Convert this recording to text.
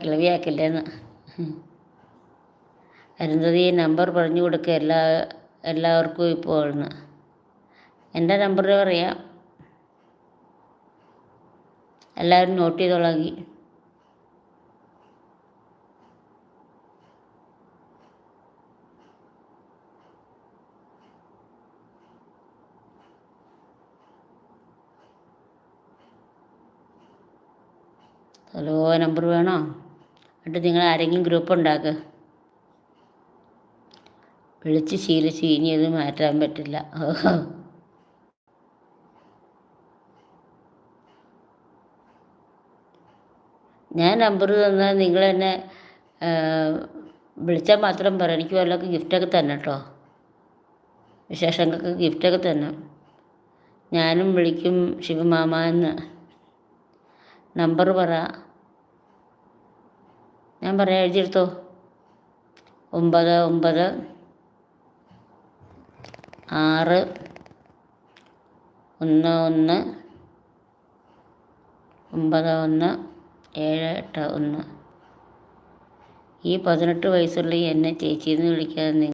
കിളവിയാക്കില്ലേന്ന്. Arundhati number പറഞ്ഞു കൊടുക്കുക എല്ലാവർക്കും ഇപ്പോൾ എന്ന്. എൻ്റെ നമ്പർ പറയാം, എല്ലാവരും നോട്ട് ചെയ്തോളാങ്കി. ഹലോ, നമ്പർ വേണോ? എന്നിട്ട് നിങ്ങൾ ആരെങ്കിലും ഗ്രൂപ്പ് ഉണ്ടാക്കുക. വിളിച്ച് ശീലിച്ച് ഇനി അത് മാറ്റാൻ പറ്റില്ല. ഞാൻ നമ്പർ തന്നാൽ നിങ്ങൾ എന്നെ വിളിച്ചാൽ മാത്രം പറയാം. എനിക്ക് വല്ലതൊക്കെ ഗിഫ്റ്റൊക്കെ തന്നെ കേട്ടോ, വിശേഷങ്ങൾക്ക് ഗിഫ്റ്റൊക്കെ തന്നെ. ഞാനും വിളിക്കും ശിവമാമ എന്ന്. നമ്പർ പറ, ഞാൻ പറയാം, എഴുതിയെടുത്തോ. 99 6 11 91 781. ഈ 18 വയസ്സുള്ള എന്നെ ചേച്ചിയെന്ന് വിളിക്കാതെ